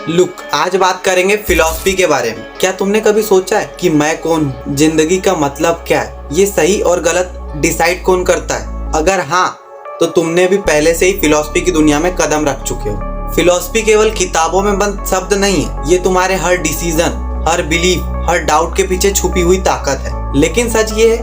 Look, आज बात करेंगे फिलॉसफी के बारे में। क्या तुमने कभी सोचा है कि मैं कौन हूँ, जिंदगी का मतलब क्या है, ये सही और गलत डिसाइड कौन करता है? अगर हाँ, तो तुमने भी पहले से ही फिलॉसफी की दुनिया में कदम रख चुके हो। फिलॉसफी केवल किताबों में बंद शब्द नहीं है, ये तुम्हारे हर डिसीजन, हर बिलीफ, हर डाउट के पीछे छुपी हुई ताकत है। लेकिन सच ये है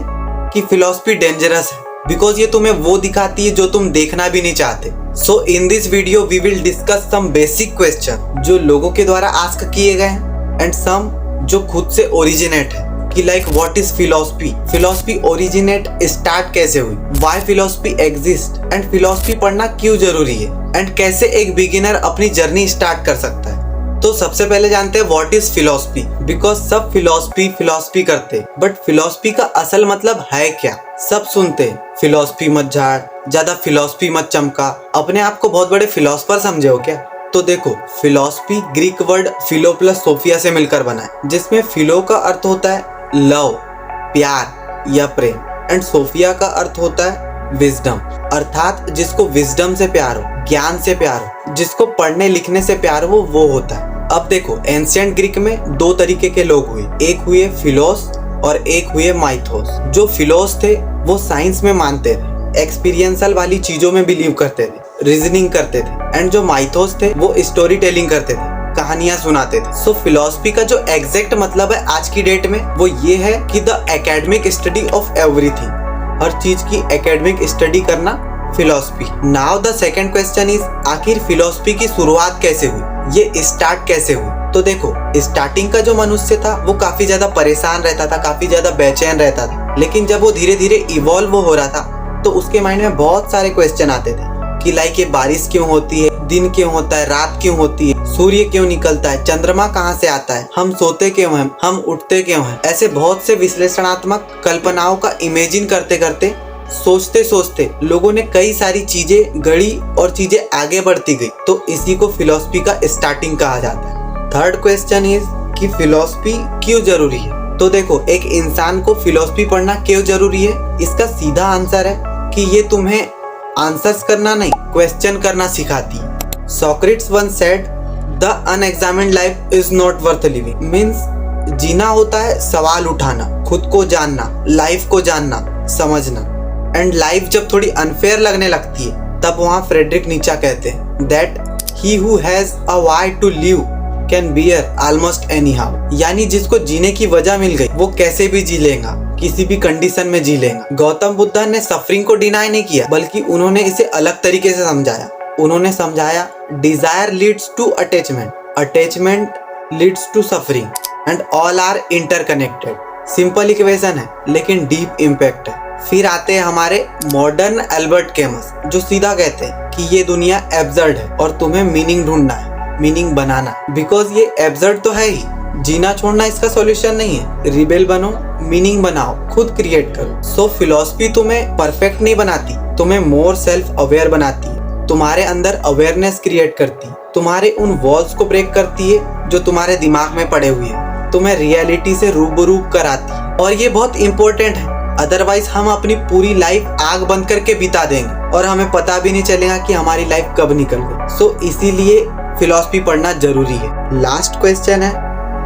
कि फिलॉसफी डेंजरस है, बिकॉज ये तुम्हें वो दिखाती है जो तुम देखना भी नहीं चाहते। So in this video we will discuss some basic question जो लोगों के द्वारा आस्क किए गए हैं एंड सम जो खुद से ओरिजिनेट है कि like what is philosophy, philosophy originate start कैसे हुई, why philosophy exist and philosophy पढ़ना क्यों जरूरी है एंड कैसे एक बिगिनर अपनी जर्नी स्टार्ट कर सकता है। तो सबसे पहले जानते हैं व्हाट इज फिलॉसफी, बिकॉज सब फिलॉसफी करते हैं, बट फिलॉसफी का असल मतलब है क्या? सब सुनते हैं फिलॉसफी मत झाड़, ज्यादा फिलॉसफी मत चमका, अपने आप को बहुत बड़े फिलोसफर समझे हो क्या? तो देखो, philosophy Greek word philo plus sophia से मिलकर बना है, जिसमें फिलो का अर्थ होता है लव, प्यार या प्रेम, एंड सोफिया का अर्थ होता है विजडम, अर्थात जिसको विजडम से प्यार हो, ज्ञान से प्यार हो, जिसको पढ़ने लिखने से प्यार हो, वो होता है। अब देखो, एंशिएंट ग्रीक में दो तरीके के लोग हुए, एक हुए फिलोस और एक हुए माइथोस। जो फिलोस थे वो साइंस में मानते थे, एक्सपीरियंशियल वाली चीजों में बिलीव करते थे, रीजनिंग करते थे, एंड जो माइथोस थे वो स्टोरी टेलिंग करते थे, कहानियां सुनाते थे। सो फिलॉसफी का जो एग्जैक्ट मतलब है आज की डेट में वो ये है कि the academic study of everything, हर चीज की एकेडमिक स्टडी करना philosophy. Now the second question is, आखिर फिलॉसफी की शुरुआत कैसे हुई, ये स्टार्ट कैसे हुई? तो देखो, स्टार्टिंग का जो मनुष्य था वो काफी ज्यादा परेशान रहता था, काफी ज्यादा बेचैन रहता था, लेकिन जब वो धीरे धीरे इवॉल्व हो रहा था तो उसके माइंड में बहुत सारे क्वेश्चन आते थे कि लाइक ये बारिश क्यों होती है, दिन क्यों होता है, रात क्यों होती है, सूर्य क्यों निकलता है, चंद्रमा कहाँ से आता है, हम सोते क्यों हैं, हम उठते क्यों हैं। ऐसे बहुत से विश्लेषणात्मक कल्पनाओं का इमेजिन करते करते, सोचते सोचते लोगों ने कई सारी चीजें गढ़ी और चीजें आगे बढ़ती गई, तो इसी को फिलॉसफी का स्टार्टिंग कहा जाता है। थर्ड क्वेश्चन इज कि फिलॉसफी क्यों जरूरी है? तो देखो, एक इंसान को फिलॉसफी पढ़ना क्यों जरूरी है, इसका सीधा आंसर है कि ये तुम्हें आंसर्स करना नहीं, क्वेश्चन करना सिखाती है। Socrates once said, the unexamined life is not worth living. Means जीना होता है सवाल उठाना, खुद को जानना, लाइफ को जानना, समझना। एंड लाइफ जब थोड़ी अनफेयर लगने लगती है तब वहाँ फ्रेडरिक नीचा कहते हैं that he who has a why to live can bear almost any how, यानी जिसको जीने की वजह मिल गई वो कैसे भी जी लेगा, किसी भी कंडीशन में जी लेगा। गौतम बुद्ध ने सफरिंग को डिनाई नहीं किया, बल्कि उन्होंने इसे अलग तरीके से समझाया। उन्होंने समझाया desire leads to attachment, attachment leads to suffering and all are interconnected. Simple equation है लेकिन डीप इम्पैक्ट है। फिर आते हैं हमारे मॉडर्न एल्बर्ट कैमस, जो सीधा कहते हैं कि ये दुनिया एब्सर्ड है और तुम्हें मीनिंग ढूंढना है, मीनिंग बनाना, बिकॉज ये एब्सर्ड तो है ही, जीना छोड़ना इसका सॉल्यूशन नहीं है। रिबेल बनो, मीनिंग बनाओ, खुद क्रिएट करो। सो फिलॉसफी तुम्हें परफेक्ट नहीं बनाती, तुम्हें मोर सेल्फ अवेयर बनाती है, तुम्हारे अंदर अवेयरनेस क्रिएट करती है, तुम्हारे उन वॉल्स को ब्रेक करती है जो तुम्हारे दिमाग में पड़े हुए हैं, तुम्हें रियलिटी से रूबरू कराती है। और ये बहुत इंपॉर्टेंट है, अदरवाइज हम अपनी पूरी लाइफ आग बंद करके बिता देंगे और हमें पता भी नहीं चलेगा कि हमारी लाइफ कब निकल गई। सो इसीलिए फिलॉसफी पढ़ना जरूरी है। लास्ट क्वेश्चन है,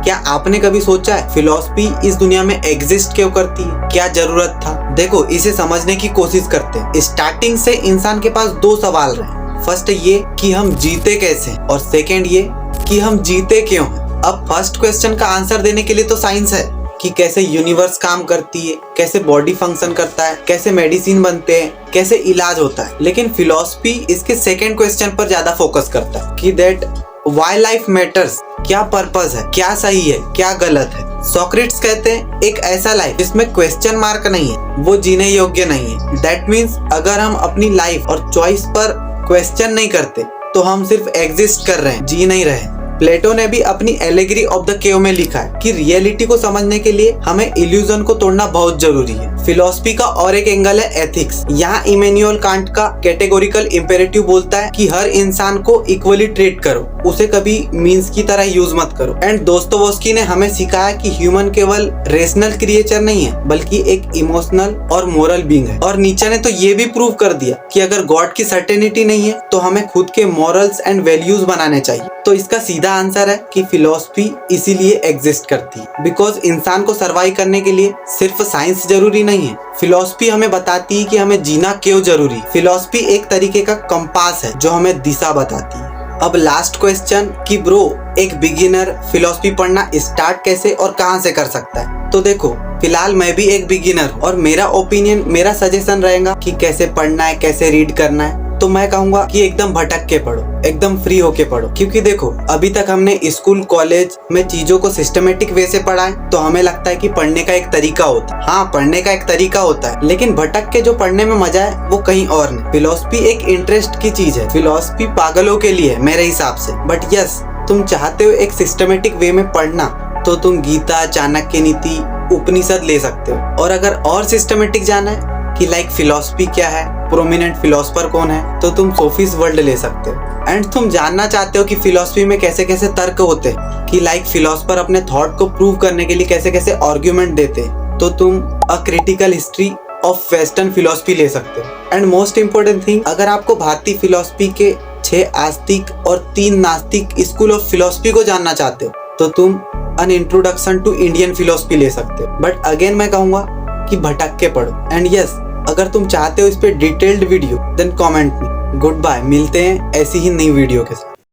क्या आपने कभी सोचा है फिलॉसफी इस दुनिया में एग्जिस्ट क्यों करती है, क्या जरूरत था? देखो, इसे समझने की कोशिश करते हैं। स्टार्टिंग से इंसान के पास दो सवाल रहे। फर्स्ट ये कि हम जीते कैसे, और सेकेंड ये कि हम जीते क्यों हैं। अब फर्स्ट क्वेश्चन का आंसर देने के लिए तो साइंस है कि कैसे यूनिवर्स काम करती है, कैसे बॉडी फंक्शन करता है, कैसे मेडिसिन बनते हैं, कैसे इलाज होता है। लेकिन फिलॉसफी इसके सेकंड क्वेश्चन पर ज्यादा फोकस करता है कि दैट व्हाई लाइफ मैटर्स, क्या पर्पस है, क्या सही है, क्या गलत है। सोक्रेटिस कहते हैं एक ऐसा लाइफ जिसमें क्वेश्चन मार्क नहीं है वो जीने योग्य नहीं है। दैट मीन्स अगर हम अपनी लाइफ और चॉइस पर क्वेश्चन नहीं करते तो हम सिर्फ एग्जिस्ट कर रहे हैं, जी नहीं रहे। प्लेटो ने भी अपनी एलेगरी ऑफ द केव में लिखा है कि रियलिटी को समझने के लिए हमें इल्यूजन को तोड़ना बहुत जरूरी है। फिलॉसफी का और एक एंगल है एथिक्स। यहाँ इमैनुअल कांट का कैटेगोरिकल इंपेरेटिव बोलता है कि हर इंसान को इक्वली ट्रीट करो, उसे कभी मीन्स की तरह यूज मत करो। एंड दोस्तोवस्की ने हमें सिखाया कि ह्यूमन केवल रेशनल क्रिएचर नहीं है बल्कि एक इमोशनल और मोरल बीइंग है। और नीचे ने तो ये भी प्रूव कर दिया कि अगर गॉड की सर्टेनिटी नहीं है तो हमें खुद के मॉरल्स एंड वैल्यूज बनाने चाहिए। तो इसका सीधा आंसर है कि फिलॉसफी इसीलिए एग्जिस्ट करती है बिकॉज इंसान को सर्वाइव करने के लिए सिर्फ साइंस जरूरी नहीं है, फिलॉसफी हमें बताती है कि हमें जीना क्यों जरूरी है। फिलॉसफी एक तरीके का कंपास है जो हमें दिशा बताती है। अब लास्ट क्वेश्चन कि ब्रो एक बिगिनर फिलॉसफी पढ़ना स्टार्ट कैसे और कहां से कर सकता है? तो देखो, फिलहाल मैं भी एक बिगिनर हूँ और मेरा ओपिनियन, मेरा सजेशन रहेगा कि कैसे पढ़ना है, कैसे रीड करना है। तो मैं कहूंगा कि एकदम भटक के पढ़ो, एकदम फ्री होके पढ़ो। क्योंकि देखो, अभी तक हमने स्कूल कॉलेज में चीजों को सिस्टमेटिक वे से पढ़ा है तो हमें लगता है कि पढ़ने का एक तरीका होता है। हाँ, पढ़ने का एक तरीका होता है, लेकिन भटक के जो पढ़ने में मजा है वो कहीं और नहीं। फिलॉसफी एक इंटरेस्ट की चीज है, फिलॉसफी पागलों के लिए है मेरे हिसाब से। बट यस, तुम चाहते हो एक सिस्टमेटिक वे में पढ़ना तो तुम गीता, चाणक्य नीति, उपनिषद ले सकते हो। और अगर और सिस्टमेटिक जाना है कि लाइक फिलॉसफी क्या है, प्रोमिनेंट फिलोसोफर कौन है, तो तुम सोफीज वर्ल्ड ले सकते हो। एंड तुम जानना चाहते हो कि फिलॉसफी में कैसे कैसे तर्क होते हैं, कि लाइक फिलोसोफर अपने थॉट को प्रूव करने के लिए कैसे कैसे आर्ग्यूमेंट देते हैं, तो तुम a critical history of western philosophy ले सकते हो। एंड मोस्ट इंपोर्टेंट थिंग, अगर आपको भारतीय फिलॉसफी के 6 आस्तिक और 3 नास्तिक स्कूल ऑफ फिलॉसफी को जानना चाहते हो तो तुम an introduction to Indian philosophy ले सकते हो। बट अगेन मैं कहूंगा कि भटक के पढ़ो। एंड यस, अगर तुम चाहते हो इस पे डिटेल्ड वीडियो देन कमेंट में। गुड बाय, मिलते हैं ऐसी ही नई वीडियो के साथ।